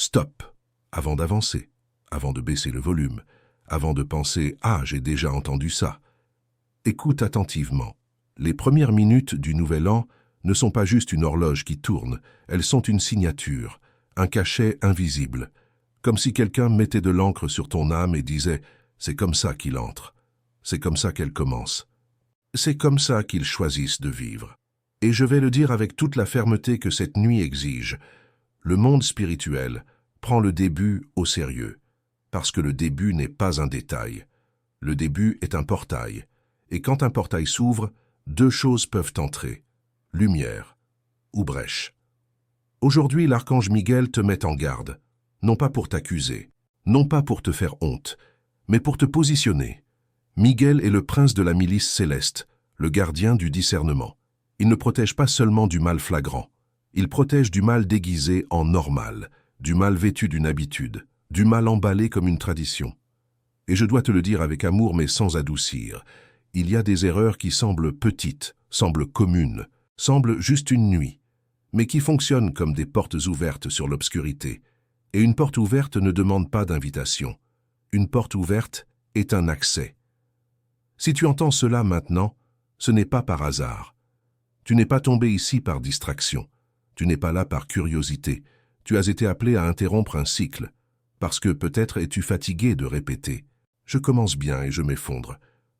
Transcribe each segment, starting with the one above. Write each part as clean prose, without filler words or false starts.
Stop, avant d'avancer, avant de baisser le volume, avant de penser « Ah, j'ai déjà entendu ça ». Écoute attentivement. Les premières minutes du Nouvel An ne sont pas juste une horloge qui tourne, elles sont une signature, un cachet invisible, comme si quelqu'un mettait de l'encre sur ton âme et disait « C'est comme ça qu'il entre, c'est comme ça qu'elle commence, c'est comme ça qu'ils choisissent de vivre ». Et je vais le dire avec toute la fermeté que cette nuit exige. Le monde spirituel prend le début au sérieux, parce que le début n'est pas un détail. Le début est un portail, et quand un portail s'ouvre, deux choses peuvent entrer, lumière ou brèche. Aujourd'hui, l'archange Miguel te met en garde, non pas pour t'accuser, non pas pour te faire honte, mais pour te positionner. Miguel est le prince de la milice céleste, le gardien du discernement. Il ne protège pas seulement du mal flagrant, il protège du mal déguisé en normal, du mal vêtu d'une habitude, du mal emballé comme une tradition. Et je dois te le dire avec amour mais sans adoucir, il y a des erreurs qui semblent petites, semblent communes, semblent juste une nuit, mais qui fonctionnent comme des portes ouvertes sur l'obscurité. Et une porte ouverte ne demande pas d'invitation. Une porte ouverte est un accès. Si tu entends cela maintenant, ce n'est pas par hasard. Tu n'es pas tombé ici par distraction. Tu n'es pas là par curiosité. Tu as été appelé à interrompre un cycle. Parce que peut-être es-tu fatigué de répéter. Je commence bien et je m'effondre.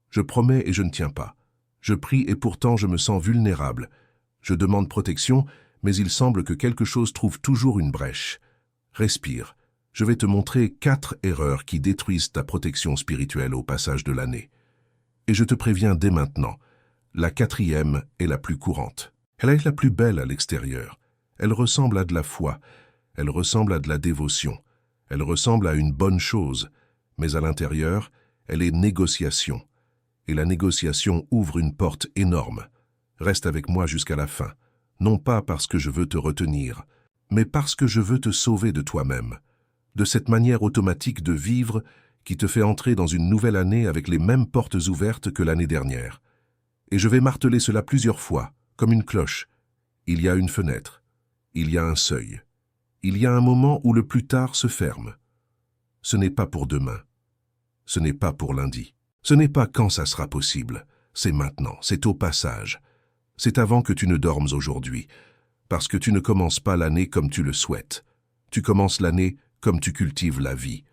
Je promets et je ne tiens pas. Je prie et pourtant je me sens vulnérable. Je demande protection, mais il semble que quelque chose trouve toujours une brèche. Respire. Je vais te montrer 4 erreurs qui détruisent ta protection spirituelle au passage de l'année. Et je te préviens dès maintenant. La 4e est la plus courante. Elle est la plus belle à l'extérieur. Elle ressemble à de la foi. Elle ressemble à de la dévotion. Elle ressemble à une bonne chose. Mais à l'intérieur, elle est négociation. Et la négociation ouvre une porte énorme. Reste avec moi jusqu'à la fin. Non pas parce que je veux te retenir, mais parce que je veux te sauver de toi-même. De cette manière automatique de vivre qui te fait entrer dans une nouvelle année avec les mêmes portes ouvertes que l'année dernière. Et je vais marteler cela plusieurs fois, comme une cloche. Il y a une fenêtre. Il y a un seuil. Il y a un moment où le plus tard se ferme. Ce n'est pas pour demain. Ce n'est pas pour lundi. Ce n'est pas quand ça sera possible. C'est maintenant. C'est au passage. C'est avant que tu ne dormes aujourd'hui. Parce que tu ne commences pas l'année comme tu le souhaites. Tu commences l'année comme tu cultives la vie.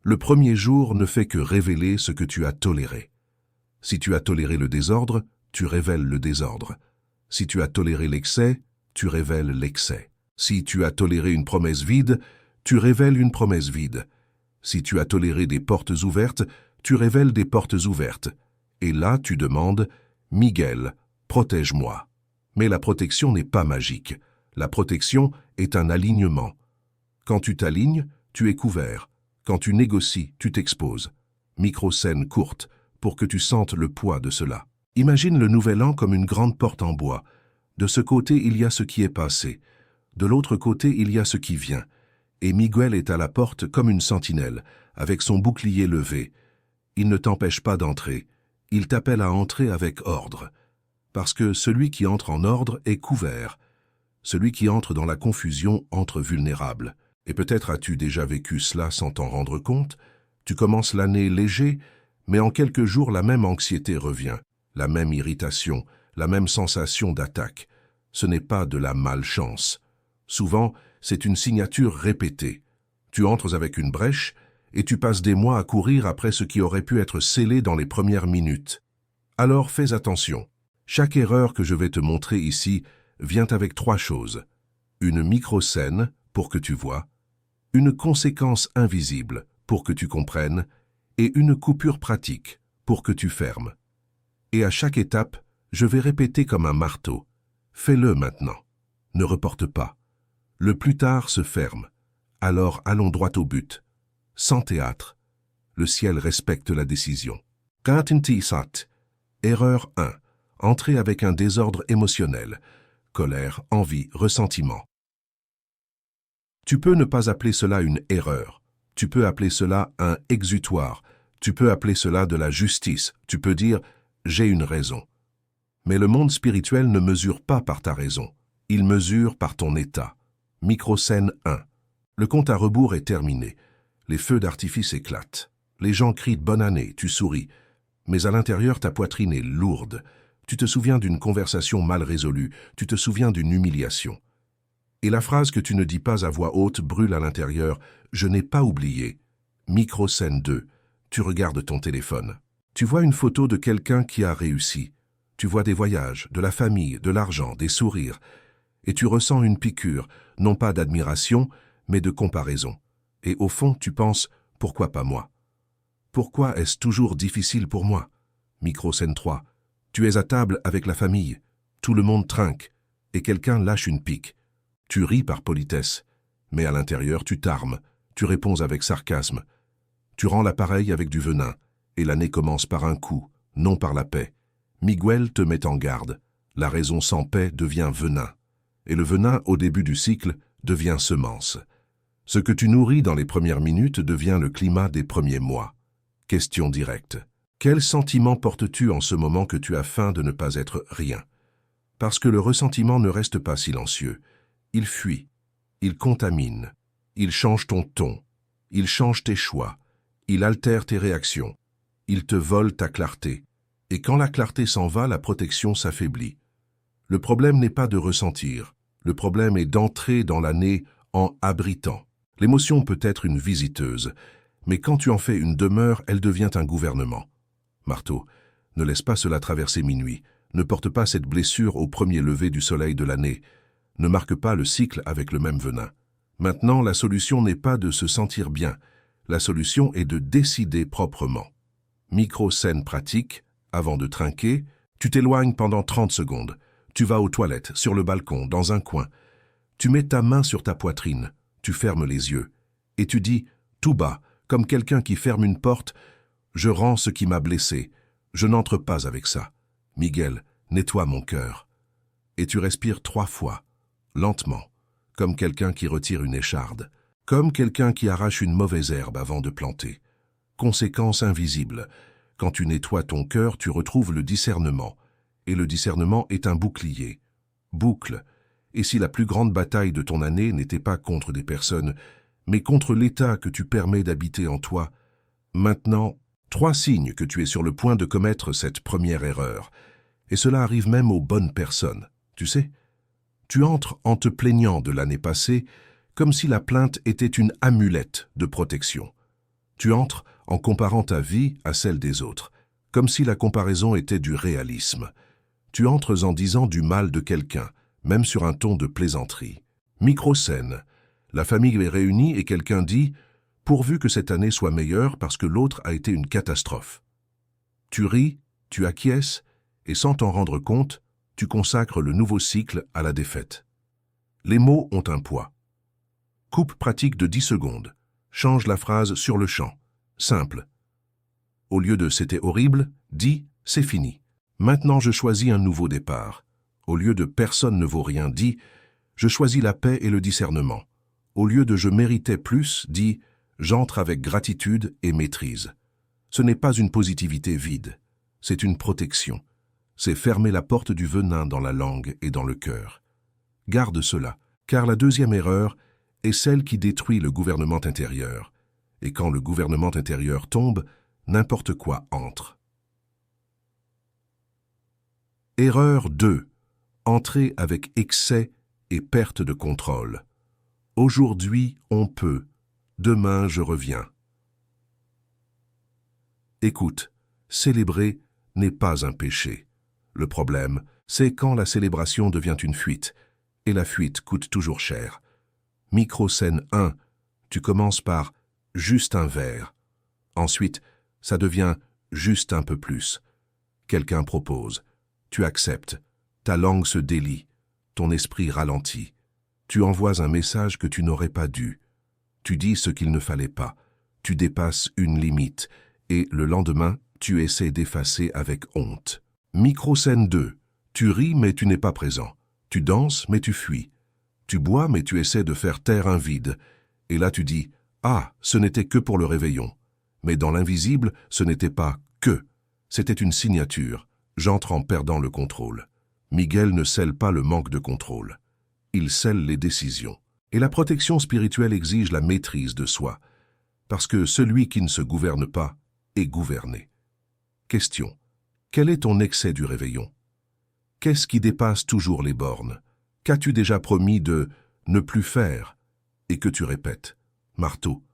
Le premier jour ne fait que révéler ce que tu as toléré. Si tu as toléré le désordre, tu révèles le désordre. Si tu as toléré l'excès, tu révèles l'excès. Si tu as toléré une promesse vide, tu révèles une promesse vide. Si tu as toléré des portes ouvertes, tu révèles des portes ouvertes. Et là, tu demandes « Miguel, protège-moi ». Mais la protection n'est pas magique. La protection est un alignement. Quand tu t'alignes, tu es couvert. Quand tu négocies, tu t'exposes. Micro-scène courte, pour que tu sentes le poids de cela. Imagine le nouvel an comme une grande porte en bois. De ce côté, il y a ce qui est passé. De l'autre côté, il y a ce qui vient. Et Miguel est à la porte comme une sentinelle, avec son bouclier levé. Il ne t'empêche pas d'entrer. Il t'appelle à entrer avec ordre. Parce que celui qui entre en ordre est couvert. Celui qui entre dans la confusion entre vulnérable. Et peut-être as-tu déjà vécu cela sans t'en rendre compte. Tu commences l'année léger, mais en quelques jours la même anxiété revient, la même irritation, la même sensation d'attaque. Ce n'est pas de la malchance. Souvent, c'est une signature répétée. Tu entres avec une brèche et tu passes des mois à courir après ce qui aurait pu être scellé dans les premières minutes. Alors fais attention. Chaque erreur que je vais te montrer ici vient avec 3 choses. Une micro-scène, pour que tu vois, une conséquence invisible, pour que tu comprennes, et une coupure pratique, pour que tu fermes. Et à chaque étape, je vais répéter comme un marteau. Fais-le maintenant. Ne reporte pas. Le plus tard se ferme. Alors allons droit au but. Sans théâtre. Le ciel respecte la décision. Sat. Erreur 1. Entrer avec un désordre émotionnel. Colère, envie, ressentiment. Tu peux ne pas appeler cela une erreur. Tu peux appeler cela un exutoire. Tu peux appeler cela de la justice. Tu peux dire « j'ai une raison ». Mais le monde spirituel ne mesure pas par ta raison. Il mesure par ton état. Microscène 1. Le compte à rebours est terminé. Les feux d'artifice éclatent. Les gens crient « Bonne année », tu souris. Mais à l'intérieur, ta poitrine est lourde. Tu te souviens d'une conversation mal résolue. Tu te souviens d'une humiliation. Et la phrase que tu ne dis pas à voix haute brûle à l'intérieur. « Je n'ai pas oublié ». Micro-scène 2. Tu regardes ton téléphone. Tu vois une photo de quelqu'un qui a réussi. Tu vois des voyages, de la famille, de l'argent, des sourires. Et tu ressens une piqûre, non pas d'admiration, mais de comparaison. Et au fond, tu penses « Pourquoi pas moi ?» Pourquoi est-ce toujours difficile pour moi? Micro-scène 3. Tu es à table avec la famille. Tout le monde trinque. Et quelqu'un lâche une pique. Tu ris par politesse. Mais à l'intérieur, tu t'armes. Tu réponds avec sarcasme. Tu rends l'appareil avec du venin. Et l'année commence par un coup, non par la paix. Miguel te met en garde. La raison sans paix devient venin. Et le venin, au début du cycle, devient semence. Ce que tu nourris dans les premières minutes devient le climat des premiers mois. Question directe. Quel sentiment portes-tu en ce moment que tu as faim de ne pas être rien? Parce que le ressentiment ne reste pas silencieux. Il fuit, il contamine, il change ton ton, il change tes choix, il altère tes réactions, il te vole ta clarté. Et quand la clarté s'en va, la protection s'affaiblit. Le problème n'est pas de ressentir, le problème est d'entrer dans l'année en abritant. L'émotion peut être une visiteuse, mais quand tu en fais une demeure, elle devient un gouvernement. Marteau, ne laisse pas cela traverser minuit, ne porte pas cette blessure au premier lever du soleil de l'année, ne marque pas le cycle avec le même venin. Maintenant, la solution n'est pas de se sentir bien, la solution est de décider proprement. Micro-scène pratique, avant de trinquer, tu t'éloignes pendant 30 secondes, tu vas aux toilettes, sur le balcon, dans un coin, tu mets ta main sur ta poitrine, tu fermes les yeux, et tu dis, tout bas, comme quelqu'un qui ferme une porte, « Je rends ce qui m'a blessé, je n'entre pas avec ça. Miguel, nettoie mon cœur. » Et tu respires 3 fois, lentement, comme quelqu'un qui retire une écharde, comme quelqu'un qui arrache une mauvaise herbe avant de planter. Conséquence invisible, quand tu nettoies ton cœur, tu retrouves le discernement, et le discernement est un bouclier. Boucle, et si la plus grande bataille de ton année n'était pas contre des personnes, mais contre l'état que tu permets d'habiter en toi, maintenant, 3 signes que tu es sur le point de commettre cette première erreur. Et cela arrive même aux bonnes personnes, tu sais. Tu entres en te plaignant de l'année passée, comme si la plainte était une amulette de protection. Tu entres en comparant ta vie à celle des autres, comme si la comparaison était du réalisme. Tu entres en disant du mal de quelqu'un, même sur un ton de plaisanterie. Micro-scène. La famille est réunie et quelqu'un dit « Pourvu que cette année soit meilleure parce que l'autre a été une catastrophe ». Tu ris, tu acquiesces, et sans t'en rendre compte, tu consacres le nouveau cycle à la défaite. Les mots ont un poids. Coupe pratique de 10 secondes. Change la phrase sur le champ. Simple. Au lieu de « c'était horrible », dis « c'est fini ». Maintenant je choisis un nouveau départ. Au lieu de « personne ne vaut rien », dis « je choisis la paix et le discernement ». Au lieu de « je méritais plus », dis « j'entre avec gratitude et maîtrise ». Ce n'est pas une positivité vide, c'est une protection. C'est fermer la porte du venin dans la langue et dans le cœur. Garde cela, car la deuxième erreur est celle qui détruit le gouvernement intérieur. Et quand le gouvernement intérieur tombe, n'importe quoi entre. Erreur 2. Entrer avec excès et perte de contrôle. Aujourd'hui, on peut. Demain, je reviens. Écoute, célébrer n'est pas un péché. Le problème, c'est quand la célébration devient une fuite, et la fuite coûte toujours cher. Micro-scène 1, tu commences par « juste un verre ». Ensuite, ça devient « juste un peu plus ». Quelqu'un propose, tu acceptes, ta langue se délie, ton esprit ralentit. Tu envoies un message que tu n'aurais pas dû. Tu dis ce qu'il ne fallait pas, tu dépasses une limite, et le lendemain, tu essaies d'effacer avec honte. Micro-scène 2. Tu ris mais tu n'es pas présent. Tu danses mais tu fuis. Tu bois mais tu essaies de faire taire un vide. Et là tu dis « Ah, ce n'était que pour le réveillon ». Mais dans l'invisible, ce n'était pas « que ». C'était une signature. J'entre en perdant le contrôle. Miguel ne scelle pas le manque de contrôle. Il scelle les décisions. Et la protection spirituelle exige la maîtrise de soi, parce que celui qui ne se gouverne pas est gouverné. Question. Quel est ton excès du réveillon? Qu'est-ce qui dépasse toujours les bornes? Qu'as-tu déjà promis de ne plus faire et que tu répètes? Marteau.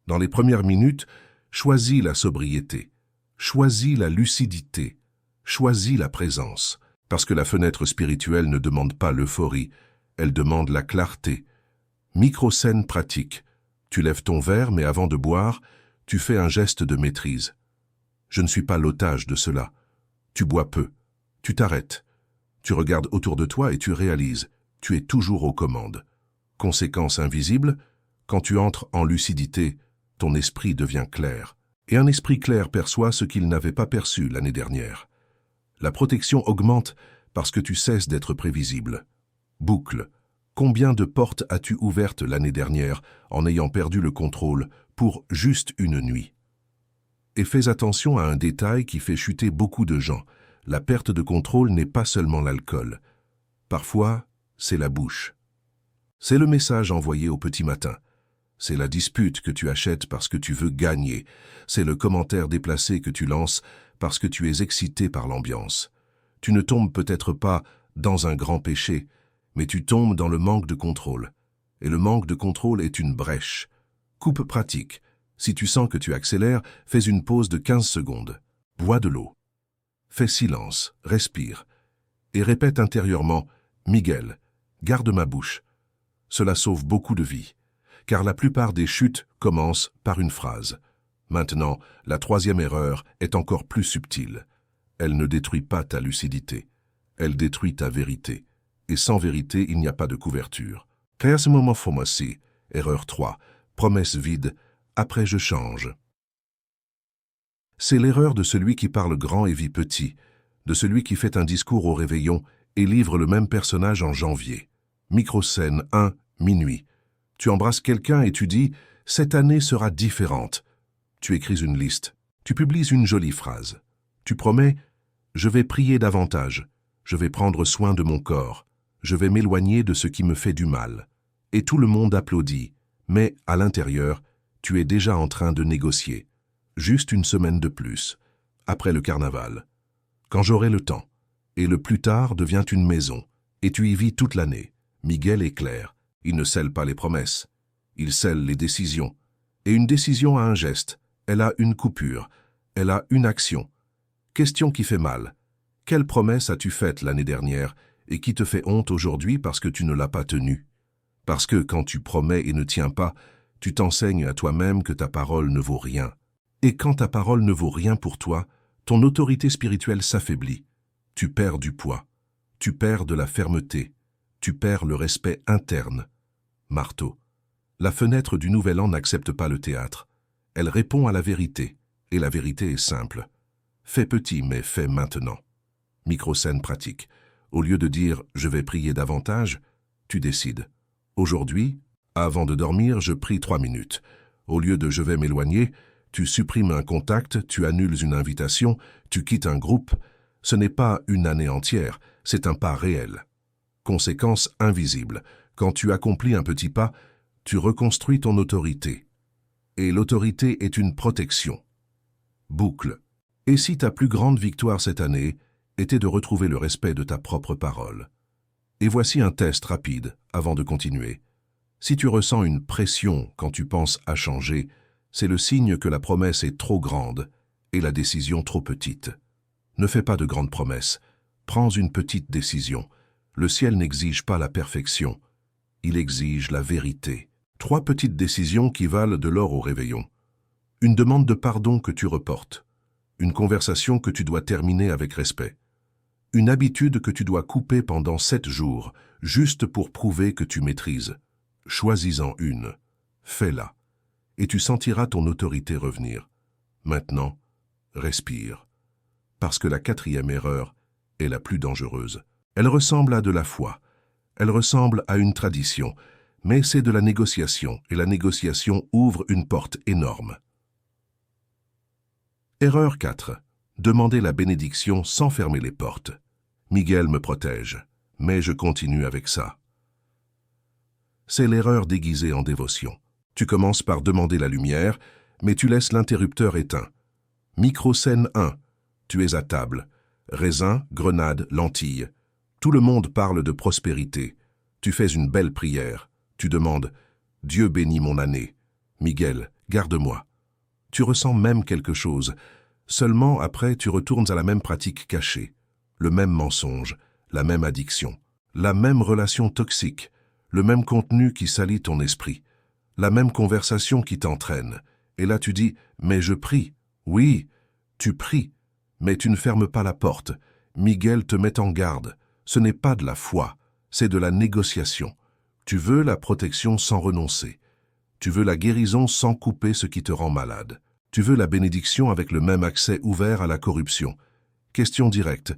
Dans les premières minutes, choisis la sobriété, choisis la lucidité, choisis la présence, parce que la fenêtre spirituelle ne demande pas l'euphorie, elle demande la clarté. Micro-scène pratique. Tu lèves ton verre, mais avant de boire, tu fais un geste de maîtrise. Je ne suis pas l'otage de cela. Tu bois peu. Tu t'arrêtes. Tu regardes autour de toi et tu réalises. Tu es toujours aux commandes. Conséquence invisible, quand tu entres en lucidité, ton esprit devient clair. Et un esprit clair perçoit ce qu'il n'avait pas perçu l'année dernière. La protection augmente parce que tu cesses d'être prévisible. Boucle. Combien de portes as-tu ouvertes l'année dernière en ayant perdu le contrôle pour juste une nuit? Et fais attention à un détail qui fait chuter beaucoup de gens. La perte de contrôle n'est pas seulement l'alcool. Parfois, c'est la bouche. C'est le message envoyé au petit matin. C'est la dispute que tu achètes parce que tu veux gagner. C'est le commentaire déplacé que tu lances parce que tu es excité par l'ambiance. Tu ne tombes peut-être pas dans un grand péché, mais tu tombes dans le manque de contrôle. Et le manque de contrôle est une brèche. Coupe pratique. Si tu sens que tu accélères, fais une pause de 15 secondes. Bois de l'eau. Fais silence, respire. Et répète intérieurement « Miguel, garde ma bouche ». Cela sauve beaucoup de vies, car la plupart des chutes commencent par une phrase. Maintenant, la troisième erreur est encore plus subtile. Elle ne détruit pas ta lucidité. Elle détruit ta vérité. Et sans vérité, il n'y a pas de couverture. Création pharmacie. Erreur 3. Promesse vide. Après je change. C'est l'erreur de celui qui parle grand et vit petit, de celui qui fait un discours au réveillon et livre le même personnage en janvier. Microscène 1, minuit. Tu embrasses quelqu'un et tu dis « Cette année sera différente ». Tu écris une liste. Tu publies une jolie phrase. Tu promets « Je vais prier davantage. Je vais prendre soin de mon corps. Je vais m'éloigner de ce qui me fait du mal. » Et tout le monde applaudit. Mais, à l'intérieur, tu es déjà en train de négocier. Juste une semaine de plus, après le carnaval. Quand j'aurai le temps. Et le plus tard devient une maison. Et tu y vis toute l'année. Miguel est clair. Il ne scelle pas les promesses. Il scelle les décisions. Et une décision a un geste. Elle a une coupure. Elle a une action. Question qui fait mal. Quelle promesse as-tu faite l'année dernière et qui te fait honte aujourd'hui parce que tu ne l'as pas tenue? Parce que quand tu promets et ne tiens pas, tu t'enseignes à toi-même que ta parole ne vaut rien. Et quand ta parole ne vaut rien pour toi, ton autorité spirituelle s'affaiblit. Tu perds du poids. Tu perds de la fermeté. Tu perds le respect interne. Marteau. La fenêtre du Nouvel An n'accepte pas le théâtre. Elle répond à la vérité. Et la vérité est simple. Fais petit, mais fais maintenant. Microscène pratique. Au lieu de dire « je vais prier davantage », tu décides. Aujourd'hui, avant de dormir, je prie 3 minutes. Au lieu de « je vais m'éloigner », tu supprimes un contact, tu annules une invitation, tu quittes un groupe. Ce n'est pas une année entière, c'est un pas réel. Conséquence invisible. Quand tu accomplis un petit pas, tu reconstruis ton autorité. Et l'autorité est une protection. Boucle. Et si ta plus grande victoire cette année était de retrouver le respect de ta propre parole? Et voici un test rapide avant de continuer. Si tu ressens une pression quand tu penses à changer, c'est le signe que la promesse est trop grande et la décision trop petite. Ne fais pas de grandes promesses. Prends une petite décision. Le ciel n'exige pas la perfection. Il exige la vérité. 3 petites décisions qui valent de l'or au réveillon. Une demande de pardon que tu reportes. Une conversation que tu dois terminer avec respect. Une habitude que tu dois couper pendant 7 jours, juste pour prouver que tu maîtrises. Choisis-en une. Fais-la. Et tu sentiras ton autorité revenir. Maintenant, respire. Parce que la 4e erreur est la plus dangereuse. Elle ressemble à de la foi. Elle ressemble à une tradition. Mais c'est de la négociation, et la négociation ouvre une porte énorme. Erreur 4. Demander la bénédiction sans fermer les portes. Miguel me protège, mais je continue avec ça. C'est l'erreur déguisée en dévotion. Tu commences par demander la lumière, mais tu laisses l'interrupteur éteint. Micro-scène 1. Tu es à table. Raisin, grenade, lentilles. Tout le monde parle de prospérité. Tu fais une belle prière. Tu demandes « Dieu bénit mon année. Miguel, garde-moi. » Tu ressens même quelque chose. Seulement après, tu retournes à la même pratique cachée. Le même mensonge, la même addiction, la même relation toxique, le même contenu qui salit ton esprit, la même conversation qui t'entraîne. Et là tu dis « Mais je prie. » Oui, tu pries, mais tu ne fermes pas la porte. Miguel te met en garde. Ce n'est pas de la foi, c'est de la négociation. Tu veux la protection sans renoncer. Tu veux la guérison sans couper ce qui te rend malade. Tu veux la bénédiction avec le même accès ouvert à la corruption. Question directe.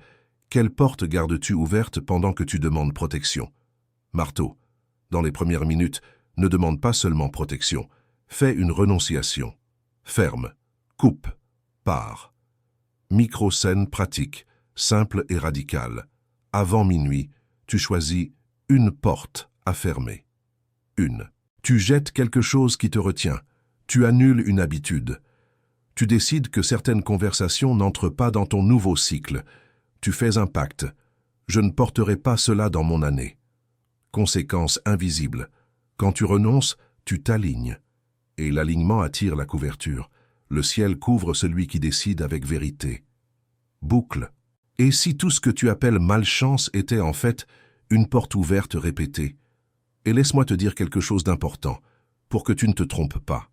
Quelle porte gardes-tu ouverte pendant que tu demandes protection? Marteau. Dans les premières minutes, ne demande pas seulement protection. Fais une renonciation. Ferme. Coupe. Pars. Micro-scène pratique, simple et radicale. Avant minuit, tu choisis une porte à fermer. Une. Tu jettes quelque chose qui te retient. Tu annules une habitude. Tu décides que certaines conversations n'entrent pas dans ton nouveau cycle. Tu fais un pacte. Je ne porterai pas cela dans mon année. Conséquence invisible. Quand tu renonces, tu t'alignes. Et l'alignement attire la couverture. Le ciel couvre celui qui décide avec vérité. Boucle. Et si tout ce que tu appelles malchance était en fait une porte ouverte répétée? Et laisse-moi te dire quelque chose d'important, pour que tu ne te trompes pas.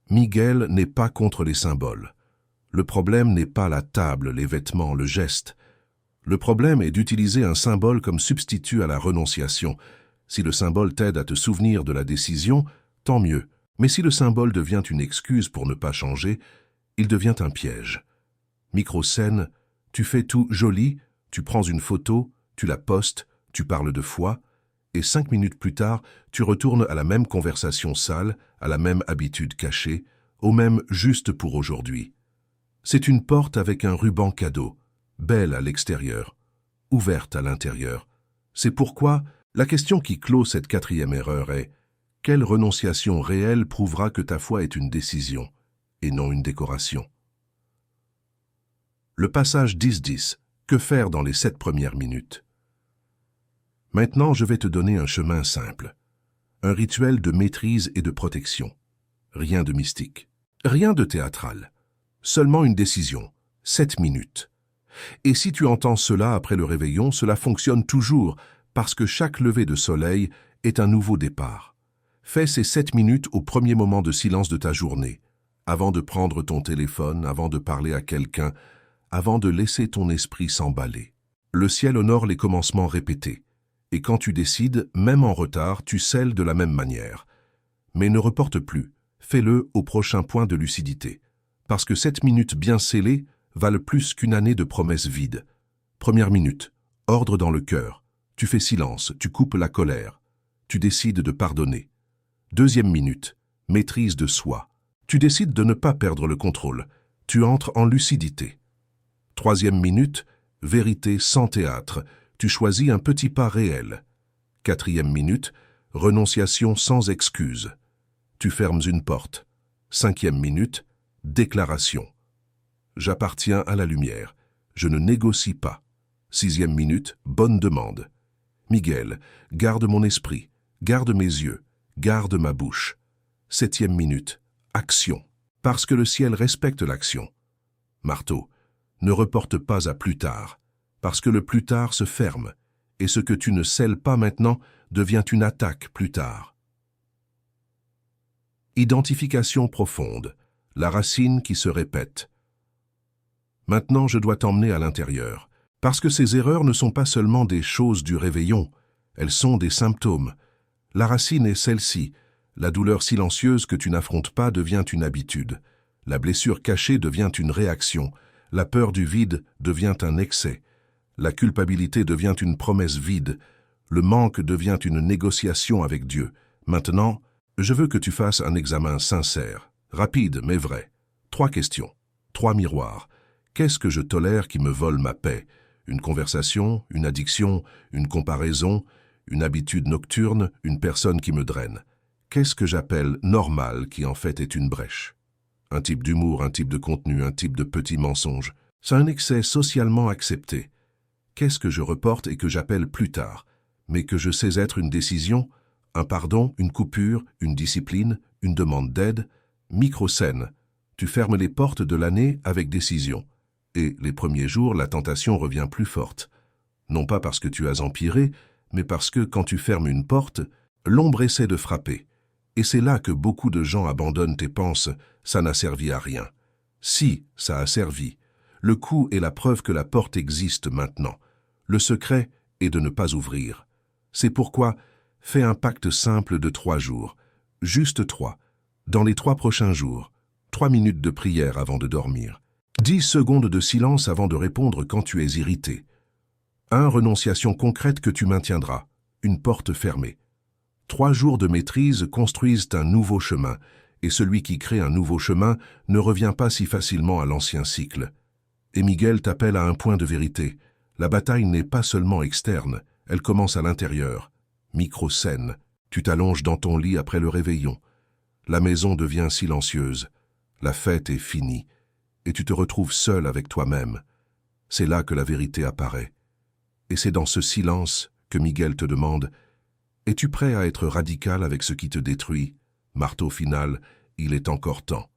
Miguel n'est pas contre les symboles. Le problème n'est pas la table, les vêtements, le geste. Le problème est d'utiliser un symbole comme substitut à la renonciation. Si le symbole t'aide à te souvenir de la décision, tant mieux. Mais si le symbole devient une excuse pour ne pas changer, il devient un piège. Micro-scène, tu fais tout joli, tu prends une photo, tu la postes, tu parles de foi, et 5 minutes plus tard, tu retournes à la même conversation sale, à la même habitude cachée, au même juste pour aujourd'hui. C'est une porte avec un ruban cadeau, belle à l'extérieur, ouverte à l'intérieur. C'est pourquoi la question qui clôt cette 4e erreur est: quelle renonciation réelle prouvera que ta foi est une décision et non une décoration? Le passage 10-10, que faire dans les 7 premières minutes? Maintenant, je vais te donner un chemin simple, un rituel de maîtrise et de protection. Rien de mystique, rien de théâtral, seulement une décision, 7 minutes. Et si tu entends cela après le réveillon, cela fonctionne toujours, parce que chaque lever de soleil est un nouveau départ. Fais ces 7 minutes au premier moment de silence de ta journée, avant de prendre ton téléphone, avant de parler à quelqu'un, avant de laisser ton esprit s'emballer. Le ciel honore les commencements répétés, et quand tu décides, même en retard, tu scelles de la même manière. Mais ne reporte plus, fais-le au prochain point de lucidité, parce que 7 minutes bien scellées valent plus qu'une année de promesses vides. Première minute, ordre dans le cœur, tu fais silence, tu coupes la colère, tu décides de pardonner. Deuxième minute, maîtrise de soi, tu décides de ne pas perdre le contrôle, tu entres en lucidité. Troisième minute, vérité sans théâtre, tu choisis un petit pas réel. Quatrième minute, renonciation sans excuse. Tu fermes une porte. Cinquième minute, déclaration. J'appartiens à la lumière. Je ne négocie pas. Sixième minute, bonne demande. Miguel, garde mon esprit, garde mes yeux, garde ma bouche. Septième minute, action. Parce que le ciel respecte l'action. Marteau, ne reporte pas à plus tard, parce que le plus tard se ferme, et ce que tu ne scelles pas maintenant devient une attaque plus tard. Identification profonde, la racine qui se répète. Maintenant, je dois t'emmener à l'intérieur, parce que ces erreurs ne sont pas seulement des choses du réveillon, elles sont des symptômes. La racine est celle-ci, la douleur silencieuse que tu n'affrontes pas devient une habitude, la blessure cachée devient une réaction, la peur du vide devient un excès, la culpabilité devient une promesse vide, le manque devient une négociation avec Dieu. Maintenant, je veux que tu fasses un examen sincère, rapide mais vrai. 3 questions, 3 miroirs. Qu'est-ce que je tolère qui me vole ma paix? Une conversation, une addiction, une comparaison, une habitude nocturne, une personne qui me draine. Qu'est-ce que j'appelle normal qui en fait est une brèche? Un type d'humour, un type de contenu, un type de petits mensonges. C'est un excès socialement accepté. Qu'est-ce que je reporte et que j'appelle plus tard, mais que je sais être une décision, un pardon, une coupure, une discipline, une demande d'aide? Micro-scène. Tu fermes les portes de l'année avec décision. Et les premiers jours, la tentation revient plus forte. Non pas parce que tu as empiré, mais parce que quand tu fermes une porte, l'ombre essaie de frapper. Et c'est là que beaucoup de gens abandonnent et pensent « ça n'a servi à rien ». Si, ça a servi. Le coup est la preuve que la porte existe maintenant. Le secret est de ne pas ouvrir. C'est pourquoi, fais un pacte simple de 3 jours. Juste 3. Dans les 3 prochains jours, 3 minutes de prière avant de dormir. 10 secondes de silence avant de répondre quand tu es irrité. 1 renonciation concrète que tu maintiendras. Une porte fermée. 3 jours de maîtrise construisent un nouveau chemin, et celui qui crée un nouveau chemin ne revient pas si facilement à l'ancien cycle. Et Miguel t'appelle à un point de vérité. La bataille n'est pas seulement externe, elle commence à l'intérieur. Micro-scène. Tu t'allonges dans ton lit après le réveillon. La maison devient silencieuse. La fête est finie. Et tu te retrouves seul avec toi-même. C'est là que la vérité apparaît. Et c'est dans ce silence que Miguel te demande « Es-tu prêt à être radical avec ce qui te détruit ?» Marteau final, il est encore temps.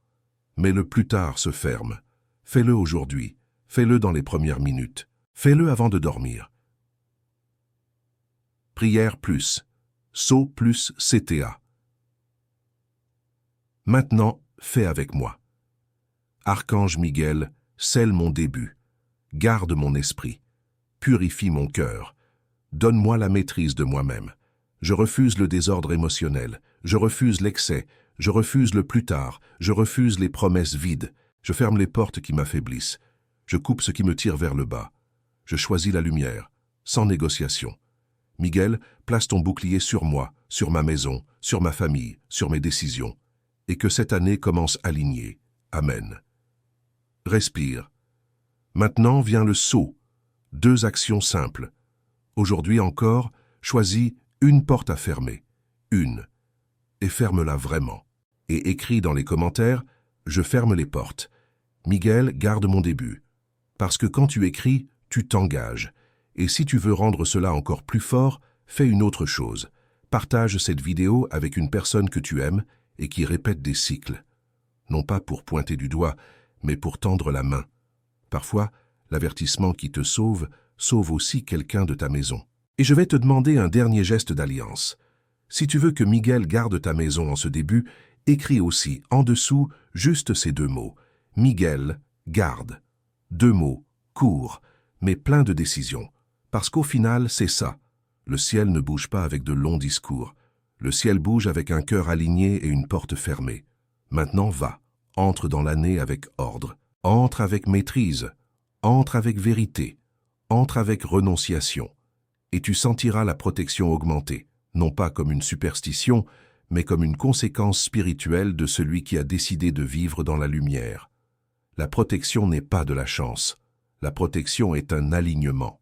Mais le plus tard se ferme. Fais-le aujourd'hui. Fais-le dans les premières minutes. Fais-le avant de dormir. Prière plus. Sceau plus CTA. Maintenant, fais avec moi. Archange Miguel, scelle mon début. Garde mon esprit. Purifie mon cœur. Donne-moi la maîtrise de moi-même. Je refuse le désordre émotionnel. Je refuse l'excès. Je refuse le plus tard. Je refuse les promesses vides. Je ferme les portes qui m'affaiblissent. Je coupe ce qui me tire vers le bas. Je choisis la lumière, sans négociation. Miguel, place ton bouclier sur moi, sur ma maison, sur ma famille, sur mes décisions. Et que cette année commence alignée. Amen. Respire. Maintenant vient le sceau. 2 actions simples. Aujourd'hui encore, choisis une porte à fermer. Une. Et ferme-la vraiment. Et écris dans les commentaires « Je ferme les portes ». Miguel, garde mon début. Parce que quand tu écris, tu t'engages. Et si tu veux rendre cela encore plus fort, fais une autre chose. Partage cette vidéo avec une personne que tu aimes et qui répète des cycles. Non pas pour pointer du doigt, mais pour tendre la main. Parfois, l'avertissement qui te sauve aussi quelqu'un de ta maison. Et je vais te demander un dernier geste d'alliance. Si tu veux que Miguel garde ta maison en ce début, écris aussi en dessous juste ces 2 mots. Miguel, garde. 2 mots, courts, mais pleins de décisions. Parce qu'au final, c'est ça. Le ciel ne bouge pas avec de longs discours. Le ciel bouge avec un cœur aligné et une porte fermée. Maintenant va, entre dans l'année avec ordre. Entre avec maîtrise. Entre avec vérité. Entre avec renonciation. Et tu sentiras la protection augmenter, non pas comme une superstition, mais comme une conséquence spirituelle de celui qui a décidé de vivre dans la lumière. La protection n'est pas de la chance. La protection est un alignement.